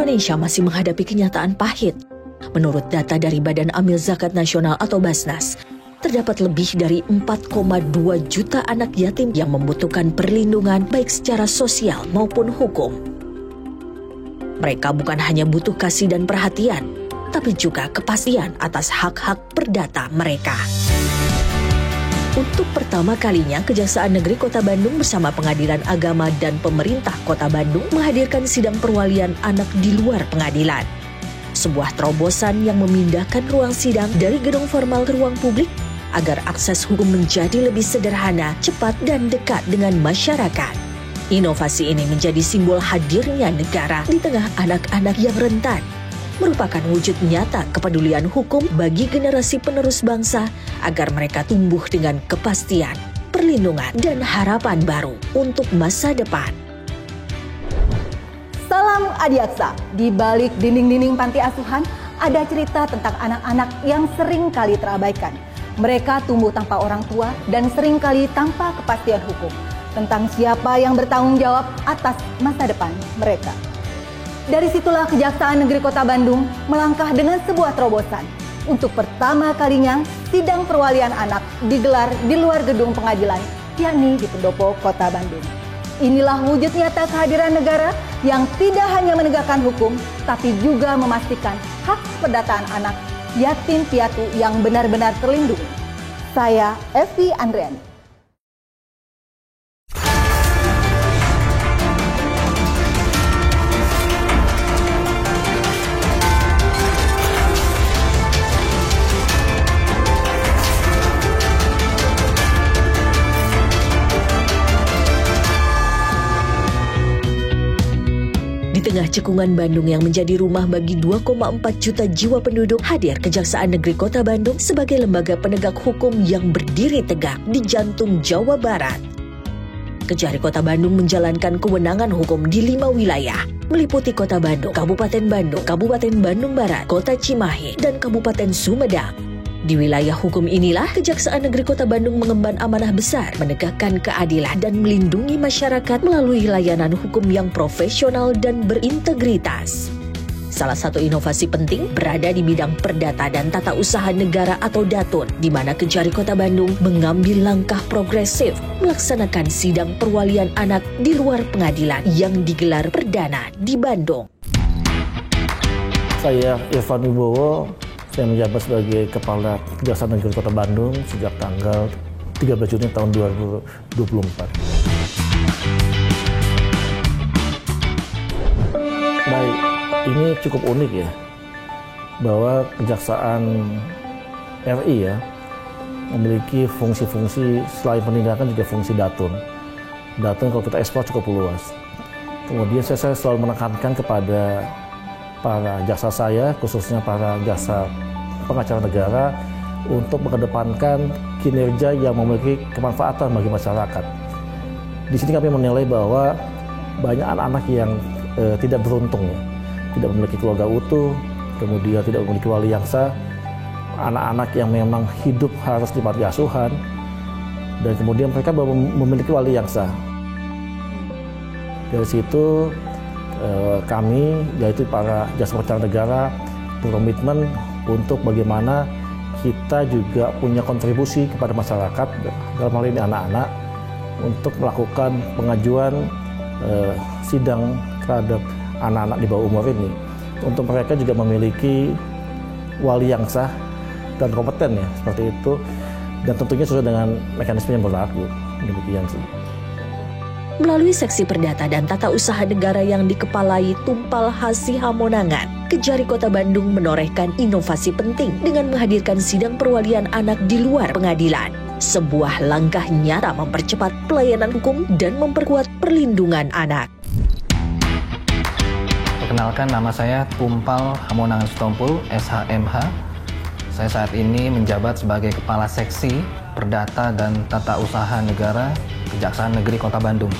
Indonesia masih menghadapi kenyataan pahit. Menurut data dari Badan Amil Zakat Nasional atau Basnas, terdapat lebih dari 4,2 juta anak yatim yang membutuhkan perlindungan baik secara sosial maupun hukum. Mereka bukan hanya butuh kasih dan perhatian, tapi juga kepastian atas hak-hak perdata mereka. Untuk pertama kalinya, Kejaksaan Negeri Kota Bandung bersama Pengadilan Agama dan Pemerintah Kota Bandung menghadirkan sidang perwalian anak di luar pengadilan. Sebuah terobosan yang memindahkan ruang sidang dari gedung formal ke ruang publik agar akses hukum menjadi lebih sederhana, cepat, dan dekat dengan masyarakat. Inovasi ini menjadi simbol hadirnya negara di tengah anak-anak yang rentan, merupakan wujud nyata kepedulian hukum bagi generasi penerus bangsa agar mereka tumbuh dengan kepastian, perlindungan, dan harapan baru untuk masa depan. Salam Adiaksa. Di balik dinding-dinding panti asuhan ada cerita tentang anak-anak yang sering kali terabaikan. Mereka tumbuh tanpa orang tua dan sering kali tanpa kepastian hukum tentang siapa yang bertanggung jawab atas masa depan mereka. Dari situlah Kejaksaan Negeri Kota Bandung melangkah dengan sebuah terobosan. Untuk pertama kalinya, sidang perwalian anak digelar di luar gedung pengadilan, yakni di Pendopo Kota Bandung. Inilah wujud nyata kehadiran negara yang tidak hanya menegakkan hukum, tapi juga memastikan hak perdataan anak yatim piatu yang benar-benar terlindungi. Saya Evi Andriani. Di tengah cekungan Bandung yang menjadi rumah bagi 2,4 juta jiwa penduduk, hadir Kejaksaan Negeri Kota Bandung sebagai lembaga penegak hukum yang berdiri tegak di jantung Jawa Barat. Kejari Kota Bandung menjalankan kewenangan hukum di 5 wilayah, meliputi Kota Bandung, Kabupaten Bandung Barat, Kota Cimahi, dan Kabupaten Sumedang. Di wilayah hukum inilah Kejaksaan Negeri Kota Bandung mengemban amanah besar menegakkan keadilan dan melindungi masyarakat melalui layanan hukum yang profesional dan berintegritas. Salah satu inovasi penting berada di bidang perdata dan tata usaha negara atau DATUN, di mana Kejari Kota Bandung mengambil langkah progresif melaksanakan sidang perwalian anak di luar pengadilan yang digelar perdana di Bandung. Saya Irfan Wibowo. Saya menjabat sebagai Kepala Kejaksaan Negeri Kota Bandung sejak tanggal 13 Juni tahun 2024. Baik, ini cukup unik ya, bahwa Kejaksaan RI ya memiliki fungsi-fungsi selain penindakan juga fungsi datun. Datun kalau kita ekspor cukup luas. Kemudian saya selalu menekankan kepada para jaksa saya, khususnya para jaksa pengacara negara, untuk mengedepankan kinerja yang memiliki kemanfaatan bagi masyarakat. Di sini kami menilai bahwa banyak anak-anak yang tidak beruntung, ya, tidak memiliki keluarga utuh, kemudian tidak memiliki wali yang sah, anak-anak yang memang hidup harus di panti asuhan, dan kemudian mereka baru memiliki wali yang sah. Dari situ kami, yaitu para jaksa pengacara negara, berkomitmen untuk bagaimana kita juga punya kontribusi kepada masyarakat, dalam hal ini anak-anak, untuk melakukan pengajuan sidang terhadap anak-anak di bawah umur ini. Untuk mereka juga memiliki wali yang sah dan kompeten ya, seperti itu. Dan tentunya sesuai dengan mekanisme yang berlaku. Demikian sih. Melalui seksi perdata dan tata usaha negara yang dikepalai Tumpal Hasi Hamonangan, Kejari Kota Bandung menorehkan inovasi penting dengan menghadirkan sidang perwalian anak di luar pengadilan. Sebuah langkah nyata mempercepat pelayanan hukum dan memperkuat perlindungan anak. Perkenalkan, nama saya Tumpal Hamonangan Sitompul, SHMH. Saya saat ini menjabat sebagai Kepala Seksi Perdata dan Tata Usaha Negara Kejaksaan Negeri Kota Bandung.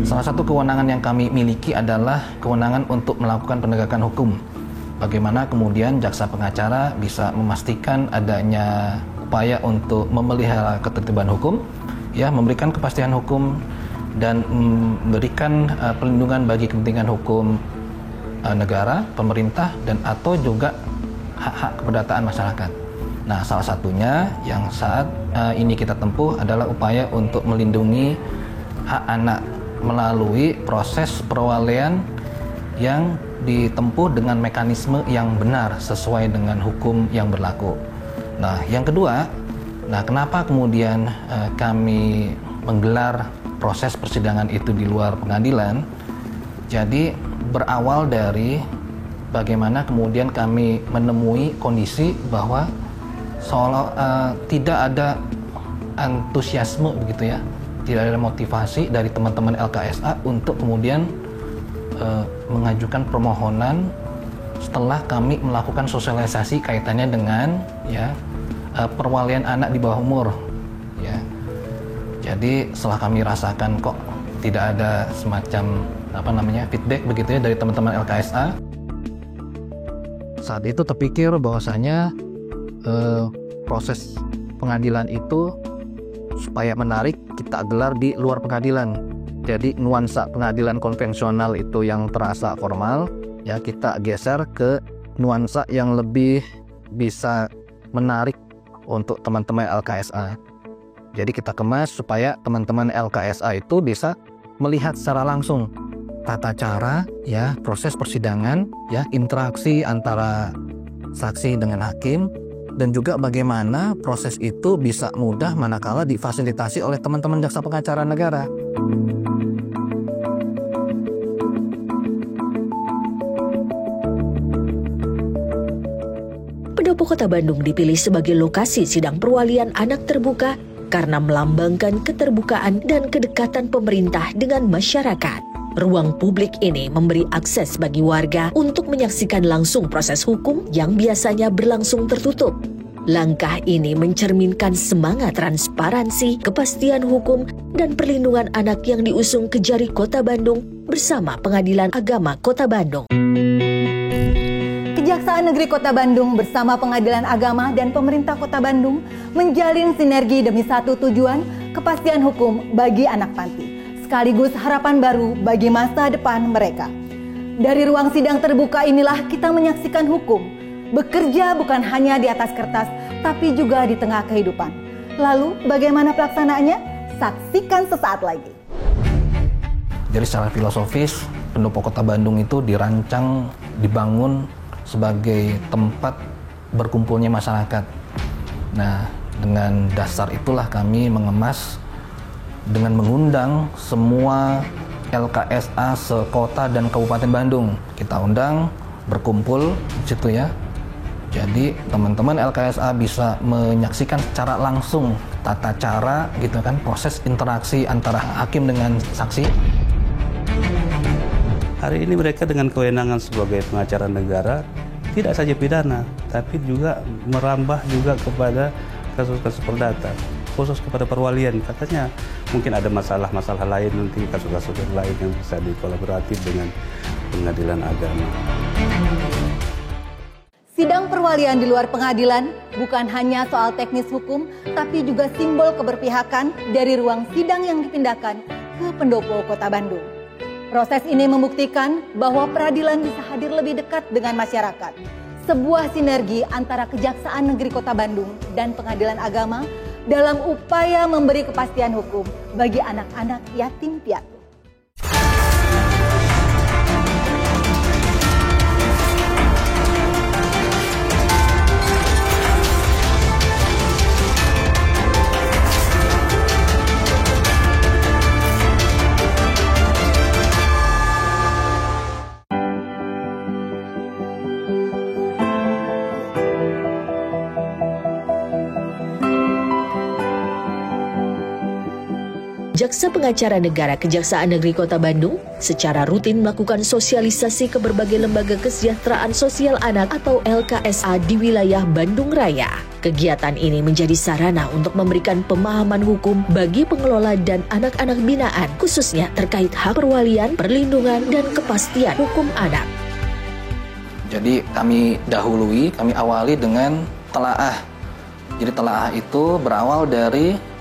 Salah satu kewenangan yang kami miliki adalah kewenangan untuk melakukan penegakan hukum. Bagaimana kemudian jaksa pengacara bisa memastikan adanya upaya untuk memelihara ketertiban hukum, ya, memberikan kepastian hukum dan memberikan perlindungan bagi kepentingan hukum negara, pemerintah, dan atau juga hak-hak keperdataan masyarakat. Nah, salah satunya yang saat ini kita tempuh adalah upaya untuk melindungi hak anak melalui proses perwalian yang ditempuh dengan mekanisme yang benar sesuai dengan hukum yang berlaku. Nah, yang kedua, kenapa kemudian kami menggelar proses persidangan itu di luar pengadilan? Jadi berawal dari bagaimana kemudian kami menemui kondisi bahwa tidak ada antusiasme begitu ya, tidak ada motivasi dari teman-teman LKSA untuk kemudian mengajukan permohonan setelah kami melakukan sosialisasi kaitannya dengan perwalian anak di bawah umur ya. Jadi setelah kami rasakan kok tidak ada semacam feedback begitu ya dari teman-teman LKSA, saat itu terpikir bahwasanya proses pengadilan itu supaya menarik kita gelar di luar pengadilan. Jadi nuansa pengadilan konvensional itu yang terasa formal ya, kita geser ke nuansa yang lebih bisa menarik untuk teman-teman LKSA. Jadi kita kemas supaya teman-teman LKSA itu bisa melihat secara langsung tata cara ya, proses persidangan ya, interaksi antara saksi dengan hakim, dan juga bagaimana proses itu bisa mudah manakala difasilitasi oleh teman-teman jaksa pengacara negara. Pendopo Kota Bandung dipilih sebagai lokasi sidang perwalian anak terbuka karena melambangkan keterbukaan dan kedekatan pemerintah dengan masyarakat. Ruang publik ini memberi akses bagi warga untuk menyaksikan langsung proses hukum yang biasanya berlangsung tertutup. Langkah ini mencerminkan semangat transparansi, kepastian hukum, dan perlindungan anak yang diusung Kejari Kota Bandung bersama Pengadilan Agama Kota Bandung. Kejaksaan Negeri Kota Bandung bersama Pengadilan Agama dan Pemerintah Kota Bandung menjalin sinergi demi satu tujuan, kepastian hukum bagi anak panti, sekaligus harapan baru bagi masa depan mereka. Dari ruang sidang terbuka inilah kita menyaksikan hukum bekerja bukan hanya di atas kertas, tapi juga di tengah kehidupan. Lalu bagaimana pelaksanaannya? Saksikan sesaat lagi. Jadi secara filosofis, Pendopo Kota Bandung itu dirancang, dibangun sebagai tempat berkumpulnya masyarakat. Nah, dengan dasar itulah kami mengemas dengan mengundang semua LKSA sekota dan Kabupaten Bandung. Kita undang berkumpul di situ ya. Jadi teman-teman LKSA bisa menyaksikan secara langsung tata cara gitu kan, proses interaksi antara hakim dengan saksi. Hari ini mereka dengan kewenangan sebagai pengacara negara tidak saja pidana, tapi juga merambah juga kepada kasus-kasus perdata, khusus kepada perwalian. Katanya mungkin ada masalah-masalah lain nanti, kasus-kasus lain yang bisa dikolaboratif dengan Pengadilan Agama. Sidang perwalian di luar pengadilan bukan hanya soal teknis hukum, tapi juga simbol keberpihakan dari ruang sidang yang dipindahkan ke Pendopo Kota Bandung. Proses ini membuktikan bahwa peradilan bisa hadir lebih dekat dengan masyarakat. Sebuah sinergi antara Kejaksaan Negeri Kota Bandung dan Pengadilan Agama dalam upaya memberi kepastian hukum bagi anak-anak yatim piatu. Jaksa Pengacara Negara Kejaksaan Negeri Kota Bandung secara rutin melakukan sosialisasi ke berbagai lembaga kesejahteraan sosial anak atau LKSA di wilayah Bandung Raya. Kegiatan ini menjadi sarana untuk memberikan pemahaman hukum bagi pengelola dan anak-anak binaan, khususnya terkait hak perwalian, perlindungan, dan kepastian hukum anak. Jadi kami awali dengan telaah. Jadi telaah itu berawal dari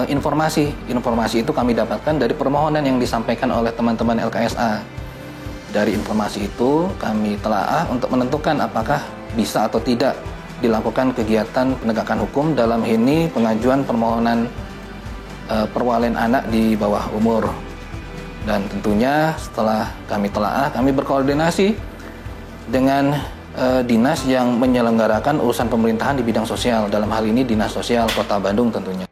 informasi itu kami dapatkan dari permohonan yang disampaikan oleh teman-teman LKSA. Dari informasi itu kami telaah untuk menentukan apakah bisa atau tidak dilakukan kegiatan penegakan hukum, dalam ini pengajuan permohonan perwalian anak di bawah umur. Dan tentunya setelah kami telaah, kami berkoordinasi dengan dinas yang menyelenggarakan urusan pemerintahan di bidang sosial, dalam hal ini Dinas Sosial Kota Bandung tentunya.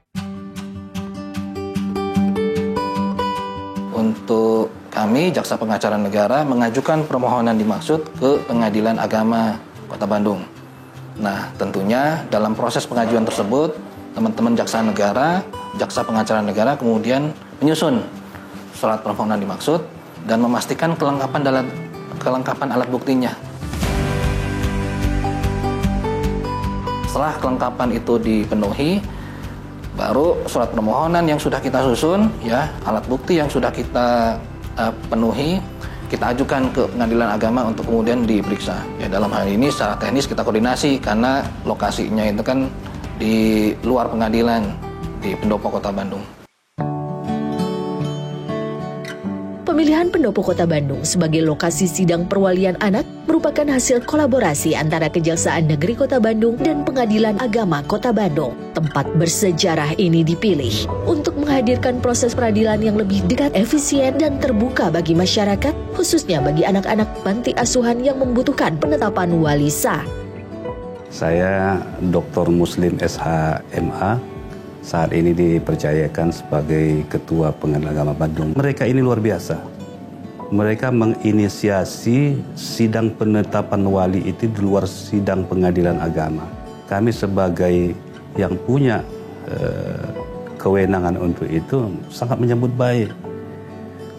Untuk kami, Jaksa Pengacara Negara, mengajukan permohonan dimaksud ke Pengadilan Agama Kota Bandung. Nah, tentunya dalam proses pengajuan tersebut, teman-teman Jaksa Pengacara Negara kemudian menyusun surat permohonan dimaksud dan memastikan kelengkapan alat buktinya. Setelah kelengkapan itu dipenuhi, baru surat permohonan yang sudah kita susun, ya, alat bukti yang sudah kita penuhi, kita ajukan ke Pengadilan Agama untuk kemudian diperiksa. Ya, dalam hal ini secara teknis kita koordinasi karena lokasinya itu kan di luar pengadilan di Pendopo Kota Bandung. Pemilihan Pendopo Kota Bandung sebagai lokasi sidang perwalian anak merupakan hasil kolaborasi antara Kejaksaan Negeri Kota Bandung dan Pengadilan Agama Kota Bandung. Tempat bersejarah ini dipilih untuk menghadirkan proses peradilan yang lebih dekat, efisien, dan terbuka bagi masyarakat, khususnya bagi anak-anak panti asuhan yang membutuhkan penetapan wali sah. Saya Dr. Muslim SHMA, saat ini dipercayakan sebagai Ketua Pengadilan Agama Bandung. Mereka ini luar biasa. Mereka menginisiasi sidang penetapan wali itu di luar sidang pengadilan agama. Kami sebagai yang punya kewenangan untuk itu sangat menyambut baik.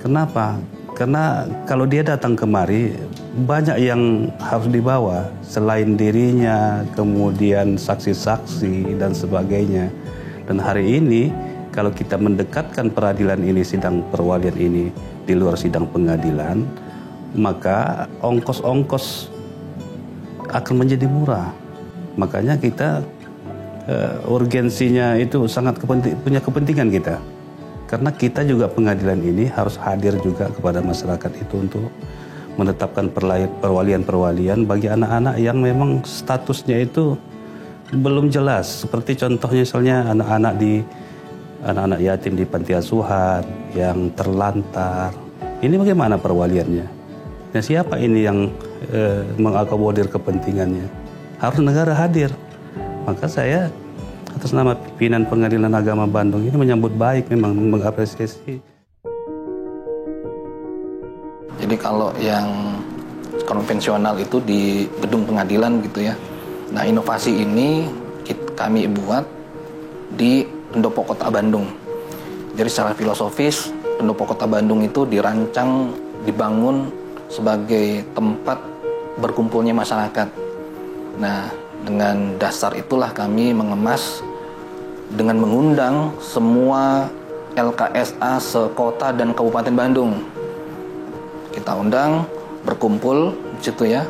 Kenapa? Karena kalau dia datang kemari, banyak yang harus dibawa. Selain dirinya, kemudian saksi-saksi dan sebagainya. Dan hari ini, kalau kita mendekatkan peradilan ini, sidang perwalian ini di luar sidang pengadilan, maka ongkos-ongkos akan menjadi murah. Makanya kita urgensinya itu sangat punya kepentingan kita. Karena kita juga pengadilan ini harus hadir juga kepada masyarakat itu untuk menetapkan perwalian-perwalian bagi anak-anak yang memang statusnya itu belum jelas. Seperti contohnya misalnya anak-anak yatim di panti asuhan yang terlantar. Ini bagaimana perwaliannya? Nah, siapa ini yang mengakomodir kepentingannya? Harus negara hadir. Maka saya atas nama pimpinan Pengadilan Agama Bandung ini menyambut baik, memang mengapresiasi. Jadi kalau yang konvensional itu di gedung pengadilan gitu ya. Nah, inovasi ini kami buat di Pendopo Kota Bandung. Jadi secara filosofis, Pendopo Kota Bandung itu dirancang, dibangun sebagai tempat berkumpulnya masyarakat. Nah, dengan dasar itulah kami mengemas dengan mengundang semua LKSA sekota dan Kabupaten Bandung. Kita undang, berkumpul di situ ya.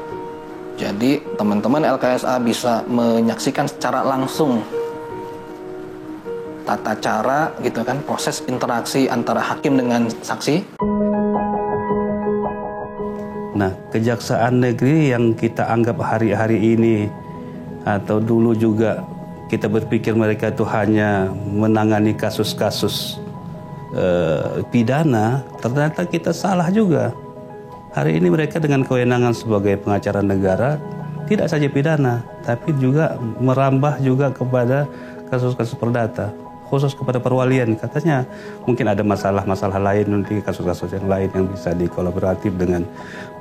Jadi teman-teman LKSA bisa menyaksikan secara langsung tata cara gitu kan, proses interaksi antara hakim dengan saksi. Nah, Kejaksaan Negeri yang kita anggap hari-hari ini atau dulu juga kita berpikir mereka itu hanya menangani kasus-kasus pidana, ternyata kita salah juga. Hari ini mereka dengan kewenangan sebagai pengacara negara tidak saja pidana, tapi juga merambah juga kepada kasus-kasus perdata, khusus kepada perwalian. Katanya mungkin ada masalah-masalah lain nanti, kasus-kasus yang lain yang bisa dikolaboratif dengan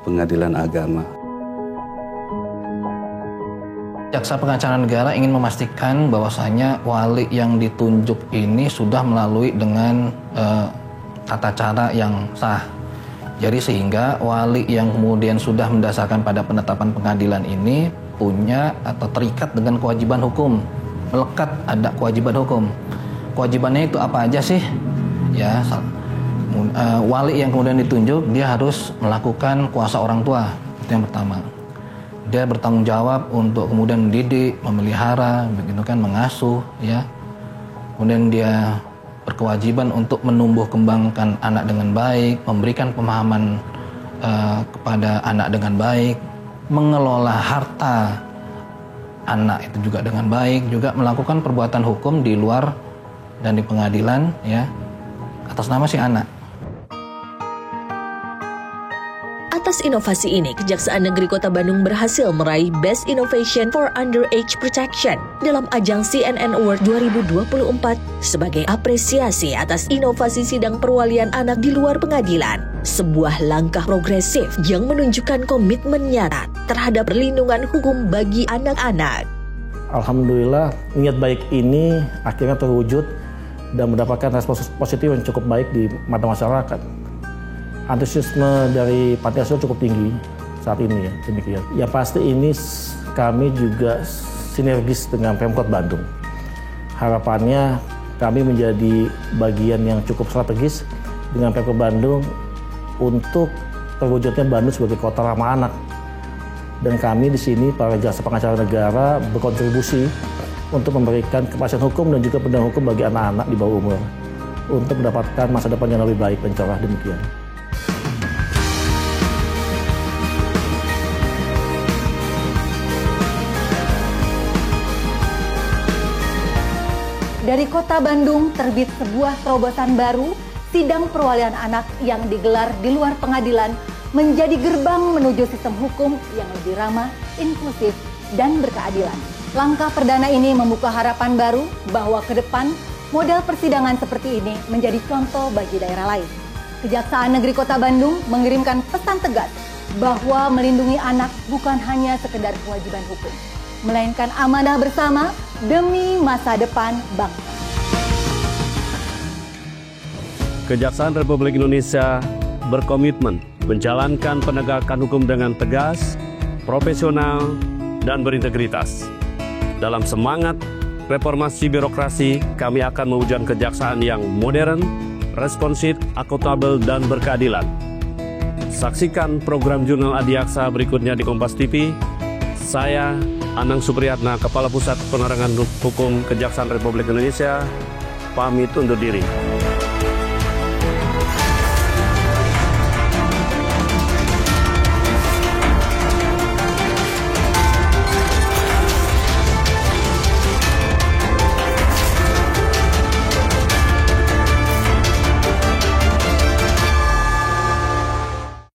Pengadilan Agama. Jaksa Pengacara Negara ingin memastikan bahwasanya wali yang ditunjuk ini sudah melalui dengan tata cara yang sah. Jadi sehingga wali yang kemudian sudah mendasarkan pada penetapan pengadilan ini punya atau terikat dengan kewajiban hukum, melekat ada kewajiban hukum. Kewajibannya itu apa aja sih? Ya, wali yang kemudian ditunjuk dia harus melakukan kuasa orang tua, itu yang pertama. Dia bertanggung jawab untuk kemudian mendidik, memelihara, begitu kan, mengasuh, ya. Kemudian dia berkewajiban untuk menumbuh kembangkan anak dengan baik, memberikan pemahaman kepada anak dengan baik, mengelola harta anak itu juga dengan baik, juga melakukan perbuatan hukum di luar dan di pengadilan ya atas nama si anak. Atas inovasi ini, Kejaksaan Negeri Kota Bandung berhasil meraih Best Innovation for Underage Protection dalam ajang CNN Award 2024 sebagai apresiasi atas inovasi sidang perwalian anak di luar pengadilan. Sebuah langkah progresif yang menunjukkan komitmen nyata terhadap perlindungan hukum bagi anak-anak. Alhamdulillah, niat baik ini akhirnya terwujud dan mendapatkan respon positif yang cukup baik di mata masyarakat. Antusiasme dari panti asuhan cukup tinggi saat ini ya, demikian. Ya pasti ini kami juga sinergis dengan Pemkot Bandung. Harapannya kami menjadi bagian yang cukup strategis dengan Pemkot Bandung untuk terwujudnya Bandung sebagai kota ramah anak. Dan kami di sini para jasa pengacara negara berkontribusi untuk memberikan kepastian hukum dan juga pendampingan hukum bagi anak-anak di bawah umur untuk mendapatkan masa depan yang lebih baik dan cerah, demikian. Dari Kota Bandung terbit sebuah terobosan baru, sidang perwalian anak yang digelar di luar pengadilan menjadi gerbang menuju sistem hukum yang lebih ramah, inklusif, dan berkeadilan. Langkah perdana ini membuka harapan baru bahwa ke depan model persidangan seperti ini menjadi contoh bagi daerah lain. Kejaksaan Negeri Kota Bandung mengirimkan pesan tegas bahwa melindungi anak bukan hanya sekedar kewajiban hukum, melainkan amanah bersama demi masa depan bangsa. Kejaksaan Republik Indonesia berkomitmen menjalankan penegakan hukum dengan tegas, profesional, dan berintegritas. Dalam semangat reformasi birokrasi, kami akan mewujudkan kejaksaan yang modern, responsif, akuntabel, dan berkeadilan. Saksikan program Jurnal Adiaksa berikutnya di Kompas TV. Saya Anang Supriyatna, Kepala Pusat Penerangan Hukum Kejaksaan Republik Indonesia, pamit undur diri.